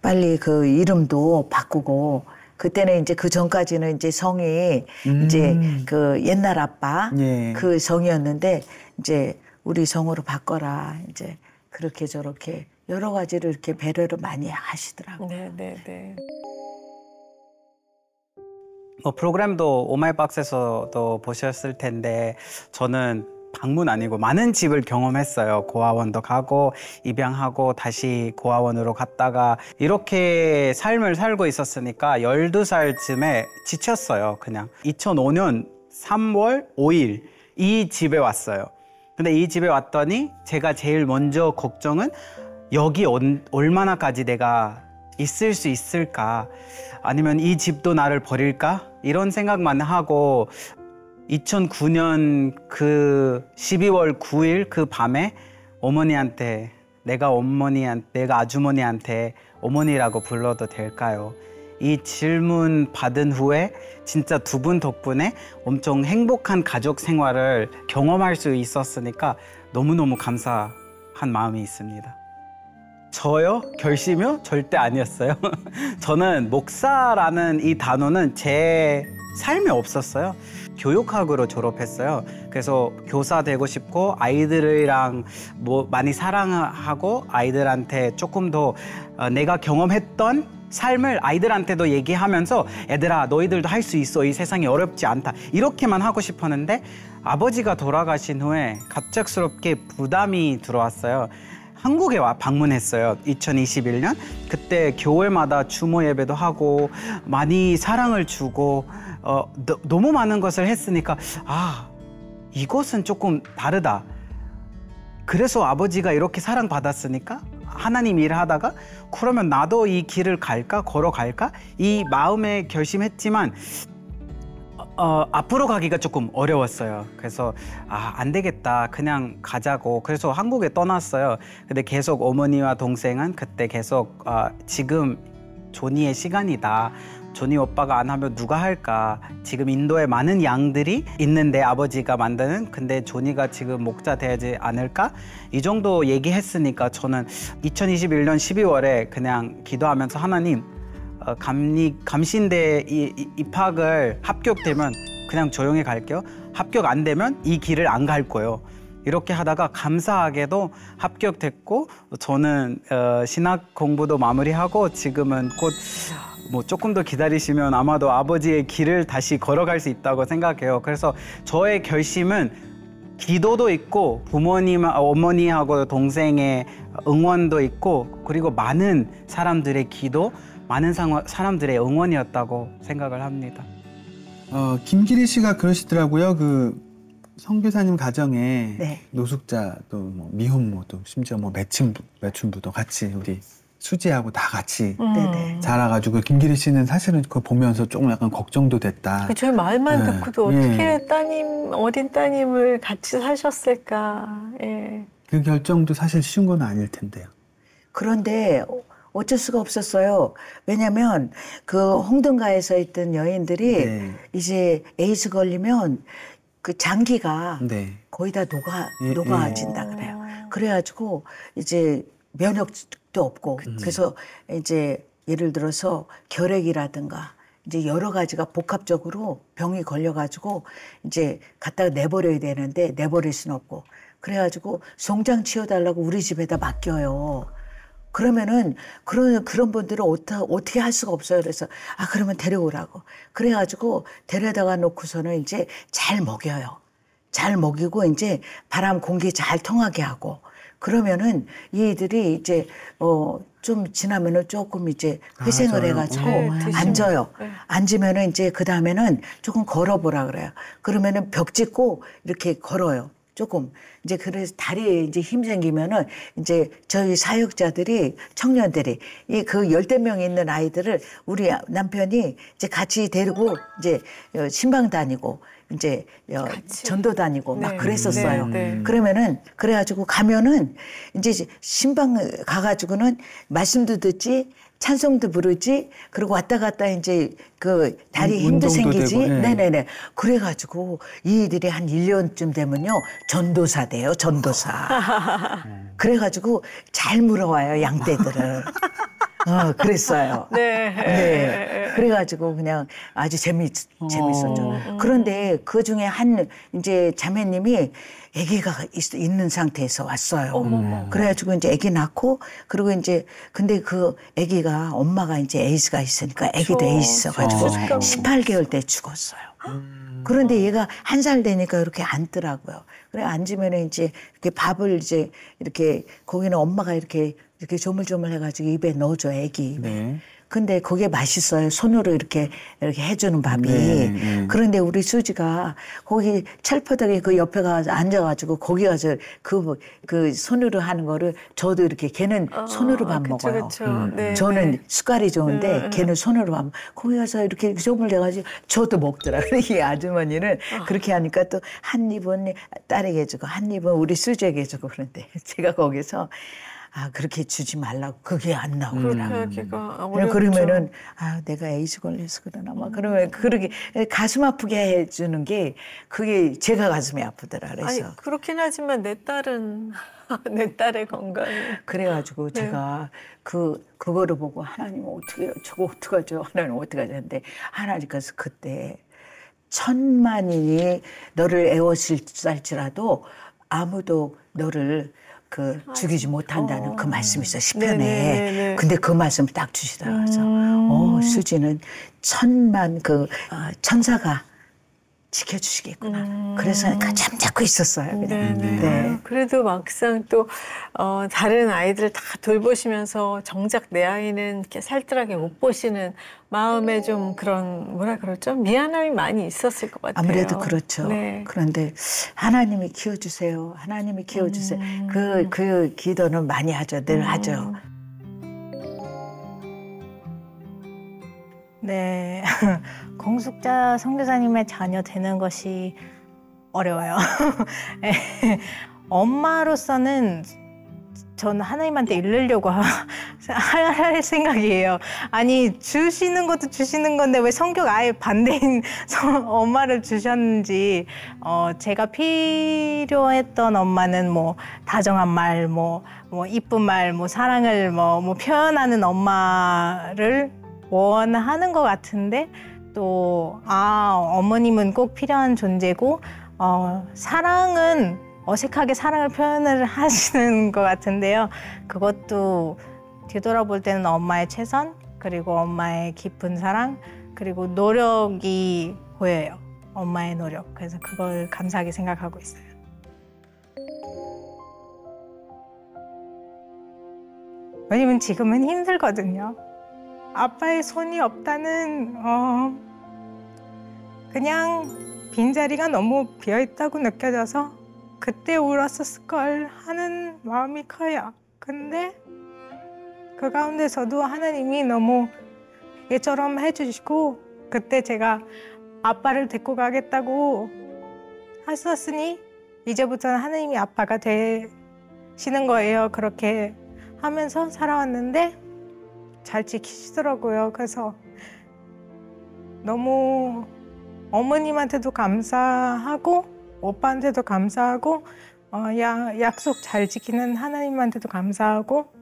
빨리 그 이름도 바꾸고 그때는 이제 그 전까지는 이제 성이 이제 그 옛날 아빠 그 성이었는데 이제 우리 성으로 바꿔라 이제 그렇게 저렇게 여러 가지를 이렇게 배려를 많이 하시더라고요. 네. 프로그램도 오마이박스에서도 보셨을 텐데 저는 방문 아니고 많은 집을 경험했어요. 고아원도 가고 입양하고 다시 고아원으로 갔다가 이렇게 삶을 살고 있었으니까 12살쯤에 지쳤어요. 그냥 2005년 3월 5일 이 집에 왔어요. 근데 이 집에 왔더니 제가 제일 먼저 걱정은 여기 얼마나까지 내가 있을 수 있을까? 아니면 이 집도 나를 버릴까? 이런 생각만 하고 2009년 그 12월 9일 그 밤에 어머니한테 내가 아주머니한테 어머니라고 불러도 될까요? 이 질문 받은 후에 진짜 두 분 덕분에 엄청 행복한 가족 생활을 경험할 수 있었으니까 너무너무 감사한 마음이 있습니다. 저요? 결심이요? 절대 아니었어요. 저는 목사라는 이 단어는 제 삶에 없었어요. 교육학으로 졸업했어요. 그래서 교사 되고 싶고 아이들이랑 많이 사랑하고 아이들한테 조금 더 내가 경험했던 삶을 아이들한테도 얘기하면서 애들아 너희들도 할 수 있어. 이 세상이 어렵지 않다. 이렇게만 하고 싶었는데 아버지가 돌아가신 후에 갑작스럽게 부담이 들어왔어요. 한국에 방문했어요. 2021년. 그때 교회마다 추모 예배도 하고 많이 사랑을 주고 너무 많은 것을 했으니까 이것은 조금 다르다. 그래서 아버지가 이렇게 사랑받았으니까 하나님 일을 하다가 그러면 나도 이 길을 걸어갈까? 이 마음에 결심했지만 앞으로 가기가 조금 어려웠어요. 그래서 안 되겠다 그냥 가자고 그래서 한국에 떠났어요. 근데 계속 어머니와 동생은 그때 계속 지금 조니의 시간이다. 조니 오빠가 안 하면 누가 할까? 지금 인도에 많은 양들이 있는데 아버지가 만드는 근데 조니가 지금 목자 되지 않을까? 이 정도 얘기했으니까 저는 2021년 12월에 그냥 기도하면서 하나님 감신대 입학을 합격되면 그냥 조용히 갈게요. 합격 안 되면 이 길을 안 갈 거예요. 이렇게 하다가 감사하게도 합격됐고 저는 신학 공부도 마무리하고 지금은 곧 조금 더 기다리시면 아마도 아버지의 길을 다시 걸어갈 수 있다고 생각해요. 그래서 저의 결심은 기도도 있고 부모님, 어머니하고 동생의 응원도 있고 그리고 많은 사람들의 기도 많은 사람들의 응원이었다고 생각을 합니다. 김기리 씨가 그러시더라고요. 그 선교사님 가정에 노숙자도 미혼모도 심지어 매춘부도 같이 우리 수지하고 다 같이 자라가지고 김기리 씨는 사실은 그거 보면서 조금 약간 걱정도 됐다. 저희 말만 듣고도 어떻게 어린 따님을 같이 사셨을까. 그 결정도 사실 쉬운 건 아닐 텐데요. 그런데 어쩔 수가 없었어요. 왜냐면 그 홍등가에서 있던 여인들이 이제 에이즈 걸리면 그 장기가 거의 다 녹아진다 그래요. 그래가지고 이제 면역도 없고 그래서 이제 예를 들어서 결핵이라든가 이제 여러 가지가 복합적으로 병이 걸려가지고 이제 갖다가 내버려야 되는데 내버릴 수는 없고 그래가지고 송장 치워달라고 우리 집에다 맡겨요. 그러면은 그런 분들은 어떻게 할 수가 없어요. 그래서 그러면 데려오라고. 그래가지고 데려다가 놓고서는 이제 잘 먹여요. 잘 먹이고 이제 바람 공기 잘 통하게 하고 그러면은 얘들이 이제 좀 지나면은 조금 이제 회생을 해가지고 앉아요. 앉으면은 이제 그 다음에는 조금 걸어보라 그래요. 그러면은 벽 짚고 이렇게 걸어요. 조금 이제 그래서 다리에 이제 힘 생기면은 이제 저희 사역자들이 청년들이 그 10명 있는 아이들을 우리 남편이 이제 같이 데리고 이제 신방 다니고 이제 전도 다니고 막 그랬었어요. 네. 그러면은 그래가지고 가면은 이제 신방 가가지고는 말씀도 듣지 찬송도 부르지 그리고 왔다 갔다 이제 그 다리 힘도 생기지. 되고, 네. 네네네. 그래가지고 이들이 한 1년쯤 되면요 전도사 돼요. 전도사. 그래가지고 잘 물어와요 양떼들을. 그랬어요. 네. 네. 그래가지고 그냥 아주 재밌었죠. 그런데 그 중에 한 이제 자매님이 아기가 있는 상태에서 왔어요. 그래가지고 이제 아기 낳고 그리고 이제 근데 그 아기가 엄마가 이제 에이즈가 있으니까 아기도 에이즈 있어가지고 18개월 때 죽었어요. 그런데 얘가 1살 되니까 이렇게 앉더라고요. 그래 앉으면 이제 이렇게 밥을 이제 이렇게 거기는 엄마가 이렇게 조물조물 해가지고 입에 넣어줘 애기. 네. 근데 그게 맛있어요. 손으로 이렇게 해주는 밥이. 네. 그런데 우리 수지가 거기 철퍼덕에 그 옆에 가서 앉아가지고 거기 가서 그 손으로 하는 거를 저도 이렇게 걔는 손으로 밥 먹어요. 네, 저는 숟갈이 좋은데 걔는 손으로 밥. 거기 가서 이렇게 조물대가지고 저도 먹더라고요. 이 아주머니는 그렇게 하니까 또 한 입은 딸에게 주고 한 입은 우리 수지에게 주고 그런데 제가 거기서 그렇게 주지 말라고 그게 안 나오더라. 그러면은 내가 에이즈 걸려서 그러나 막 그러면 그렇게 가슴 아프게 해주는 게 그게 제가 가슴이 아프더라. 그래서 아니, 그렇긴 하지만 내 딸은 내 딸의 건강이 그래가지고 제가 그거를 보고 하나님 어떻게 저거 어떡하죠? 하나님 어떡하죠? 근데 하나님께서 그때 1000만인이 너를 애워쌀지라도 아무도 너를 죽이지 못한다는 그 말씀이 있어요. 시편에. 근데 그 말씀을 딱 주시더라고요. 수지는 1000만 천사가 지켜주시겠구나. 그래서 잠자코 있었어요. 그냥. 네. 그래도 막상 또 다른 아이들 다 돌보시면서 정작 내 아이는 이렇게 살뜰하게 못 보시는 마음에 좀 그런 뭐라 그러죠? 미안함이 많이 있었을 것 같아요. 아무래도 그렇죠. 네. 그런데 하나님이 키워주세요. 하나님이 키워주세요. 그 기도는 많이 하죠. 늘 하죠. 네. 공숙자 선교사님의 자녀 되는 것이 어려워요. 엄마로서는 저는 하나님한테 잃으려고 할 생각이에요. 아니 주시는 것도 주시는 건데 왜 성격 아예 반대인 엄마를 주셨는지 제가 필요했던 엄마는 뭐 다정한 말, 뭐 이쁜 말, 뭐 사랑을 뭐 표현하는 엄마를 원하는 것 같은데 또 어머님은 꼭 필요한 존재고 사랑은 어색하게 사랑을 표현을 하시는 것 같은데요. 그것도 뒤돌아볼 때는 엄마의 최선 그리고 엄마의 깊은 사랑 그리고 노력이 보여요. 엄마의 노력. 그래서 그걸 감사하게 생각하고 있어요. 왜냐면 지금은 힘들거든요. 아빠의 손이 없다는 그냥 빈자리가 너무 비어있다고 느껴져서 그때 울었었을 걸 하는 마음이 커요. 근데 그 가운데서도 하나님이 너무 얘처럼 해주시고 그때 제가 아빠를 데리고 가겠다고 하셨으니 이제부터는 하나님이 아빠가 되시는 거예요. 그렇게 하면서 살아왔는데 잘 지키시더라고요. 그래서 너무 어머님한테도 감사하고 오빠한테도 감사하고 약속 잘 지키는 하나님한테도 감사하고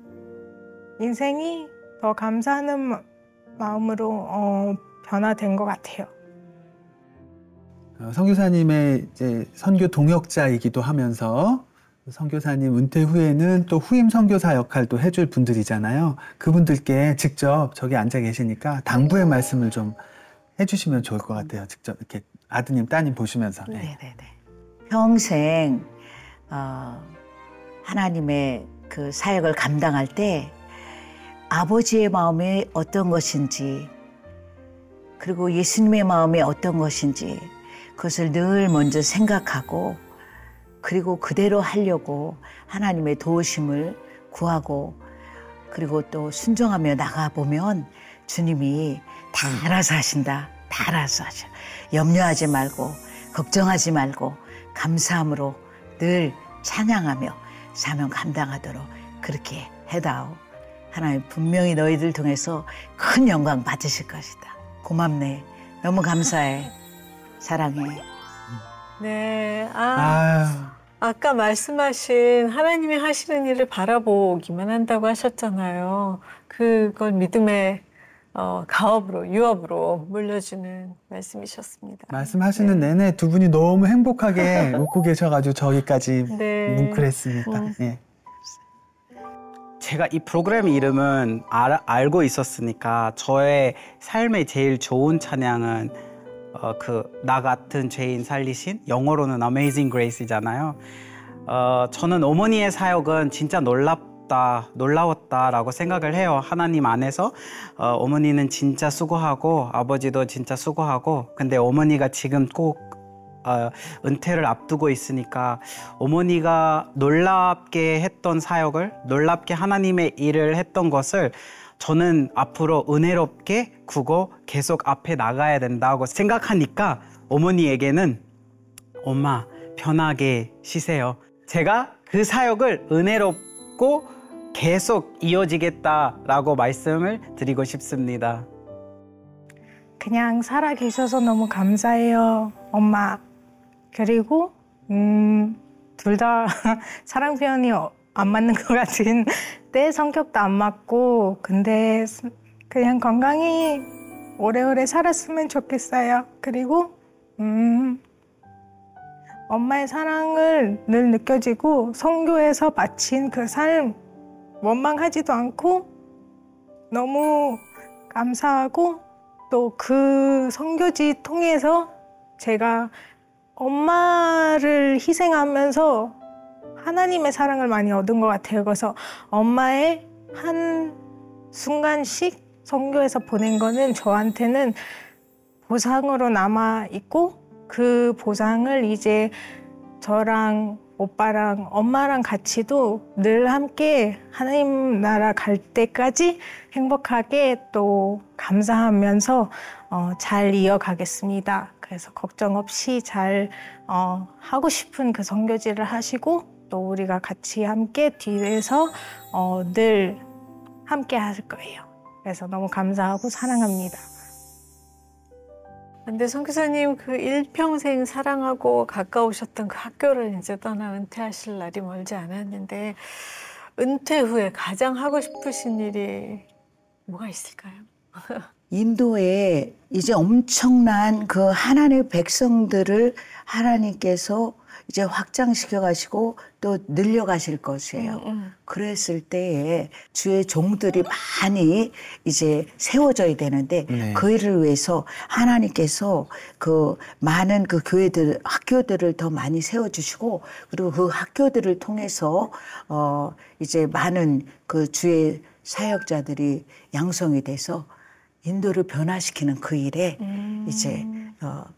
인생이 더 감사하는 마음으로 변화된 것 같아요. 선교사님의 이제 선교 동역자이기도 하면서 선교사님 은퇴 후에는 또 후임 선교사 역할도 해줄 분들이잖아요. 그분들께 직접 저기 앉아 계시니까 당부의 말씀을 좀 해주시면 좋을 것 같아요. 직접 이렇게 아드님, 따님 보시면서. 네네네. 평생 하나님의 그 사역을 감당할 때 아버지의 마음이 어떤 것인지 그리고 예수님의 마음이 어떤 것인지 그것을 늘 먼저 생각하고 그리고 그대로 하려고 하나님의 도우심을 구하고 그리고 또 순종하며 나가보면 주님이 다 알아서 하신다. 다 알아서 하셔. 염려하지 말고 걱정하지 말고 감사함으로 늘 찬양하며 사명 감당하도록 그렇게 해다오. 하나님 분명히 너희들 통해서 큰 영광 받으실 것이다. 고맙네. 너무 감사해. 사랑해. 네. 아까 말씀하신 하나님이 하시는 일을 바라보기만 한다고 하셨잖아요. 그걸 믿음의 가업으로, 유업으로 물려주는 말씀이셨습니다. 말씀하시는 내내 두 분이 너무 행복하게 웃고 계셔가지고 저기까지 뭉클했습니다. 예. 제가 이 프로그램 이름은 알고 있었으니까 저의 삶에 제일 좋은 찬양은 나 같은 죄인 살리신, 영어로는 Amazing Grace이잖아요. 저는 어머니의 사역은 진짜 놀라웠다라고 생각을 해요. 하나님 안에서 어머니는 진짜 수고하고 아버지도 진짜 수고하고, 근데 어머니가 지금 꼭 은퇴를 앞두고 있으니까 어머니가 놀랍게 했던 사역을, 놀랍게 하나님의 일을 했던 것을 저는 앞으로 은혜롭게 구고 계속 앞에 나가야 된다고 생각하니까 어머니에게는 엄마 편하게 쉬세요. 제가 그 사역을 은혜롭고 계속 이어지겠다라고 말씀을 드리고 싶습니다. 그냥 살아 계셔서 너무 감사해요, 엄마. 그리고 둘 다 사랑 표현이 안 맞는 것 같은 내 성격도 안 맞고, 근데 그냥 건강히 오래오래 살았으면 좋겠어요. 그리고 엄마의 사랑을 늘 느껴지고 선교에서 바친 그 삶 원망하지도 않고 너무 감사하고, 또 그 선교지 통해서 제가 엄마를 희생하면서 하나님의 사랑을 많이 얻은 것 같아요. 그래서 엄마의 한 순간씩 선교에서 보낸 거는 저한테는 보상으로 남아있고, 그 보상을 이제 저랑 오빠랑 엄마랑 같이도 늘 함께 하나님 나라 갈 때까지 행복하게 또 감사하면서 잘 이어가겠습니다. 그래서 걱정 없이 잘 하고 싶은 그 선교지를 하시고, 또 우리가 같이 함께 뒤에서 늘 함께 할 거예요. 그래서 너무 감사하고 사랑합니다. 근데 선교사님 그 일평생 사랑하고 가까우셨던 그 학교를 이제 떠나 은퇴하실 날이 멀지 않았는데, 은퇴 후에 가장 하고 싶으신 일이 뭐가 있을까요? 인도에 이제 엄청난 그 하나님의 백성들을 하나님께서 이제 확장시켜 가시고 또 늘려 가실 것이에요. 그랬을 때에 주의 종들이 많이 이제 세워져야 되는데, 그 일을 위해서 하나님께서 그 많은 그 교회들, 학교들을 더 많이 세워주시고, 그리고 그 학교들을 통해서 이제 많은 그 주의 사역자들이 양성이 돼서 인도를 변화시키는 그 일에 이제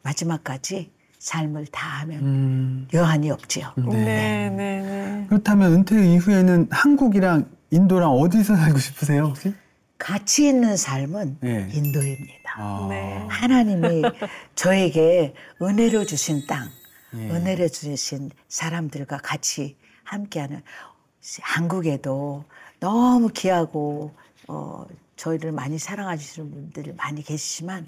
마지막까지 삶을 다하면 여한이 없지요. 네. 그렇다면 은퇴 이후에는 한국이랑 인도랑 어디서 살고 싶으세요, 혹시? 가치 있는 삶은 인도입니다. 네. 하나님이 저에게 은혜로 주신 땅, 은혜로 주신 사람들과 같이 함께하는, 한국에도 너무 귀하고 저희를 많이 사랑해 주시는 분들이 많이 계시지만,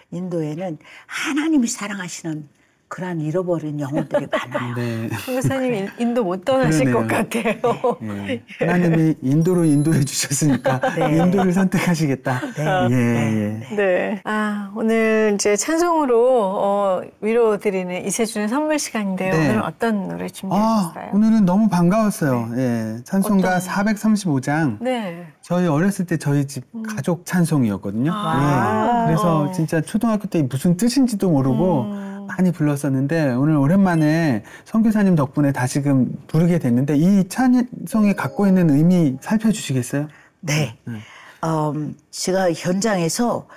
인도에는 하나님이 사랑하시는 그런 잃어버린 영혼들이 많아요. 네. 선교사님 인도 못 떠나실 것 같아요. 네. 하나님이 인도로 인도해 주셨으니까 인도를 선택하시겠다. 네. 오늘 이제 찬송으로 위로드리는 이세준의 선물 시간인데요. 오늘 어떤 노래 준비하셨어요? 오늘은 너무 반가웠어요. 찬송가 435장. 네. 저희 어렸을 때 저희 집 가족 찬송이었거든요. 그래서 진짜 초등학교 때 무슨 뜻인지도 모르고 많이 불렀었는데, 오늘 오랜만에 선교사님 덕분에 다시금 부르게 됐는데, 이 찬송이 갖고 있는 의미 살펴주시겠어요? 네. 제가 현장에서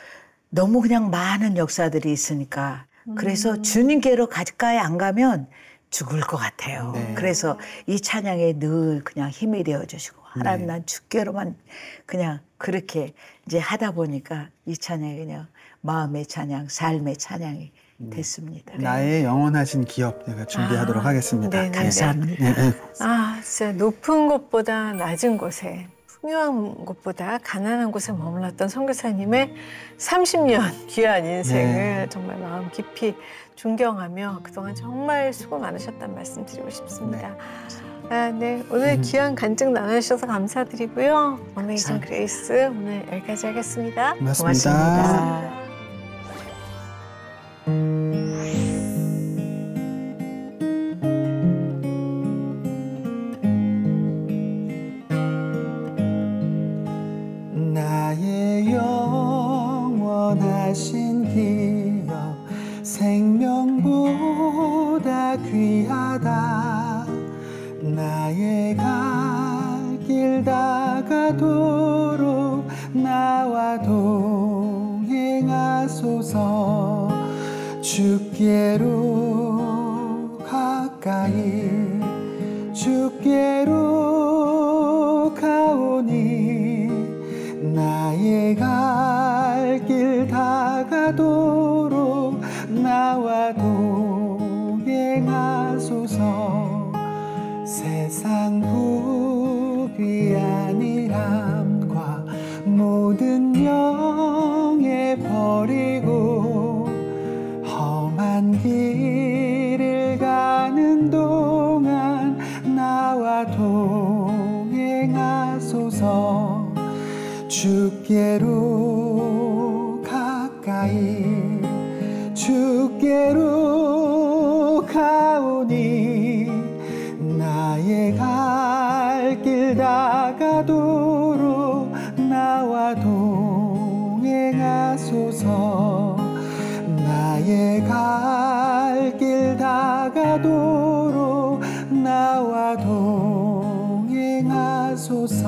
너무 그냥 많은 역사들이 있으니까, 그래서 주님께로 가까이 안 가면 죽을 것 같아요. 그래서 이 찬양에 늘 그냥 힘이 되어주시고, 하나님 난 주께로만 그냥 그렇게 이제 하다 보니까 이 찬양이 그냥 마음의 찬양, 삶의 찬양이 됐습니다. 나의 영원하신 기업 내가 준비하도록 하겠습니다. 감사합니다. 진짜 높은 곳보다 낮은 곳에, 풍요한 곳보다 가난한 곳에 머물렀던 선교사님의 30년 귀한 인생을 정말 마음 깊이 존경하며 그동안 정말 수고 많으셨다는 말씀 드리고 싶습니다. 오늘 귀한 간증 나눠주셔서 감사드리고요. 어메이징 그레이스 오늘 여기까지 하겠습니다. 고맙습니다. 나의 영원하신 기업 생명보다 귀하다. 나의 갈 길 다가도록 나와 동행하소서. 주께로 가까이 주께로 가오니 나의 갈 길 다가도록 나와 동행하소서. 세상 부귀 아니함과 모든 명예 버리고 험한 길을 가는 동안 나와 동행하소서. 주께로 가까이 주께로 가오니 나의 갈 길 다가도록 나와 동행하소서. 나의 갈 길 다가도록 나와 동행하소서.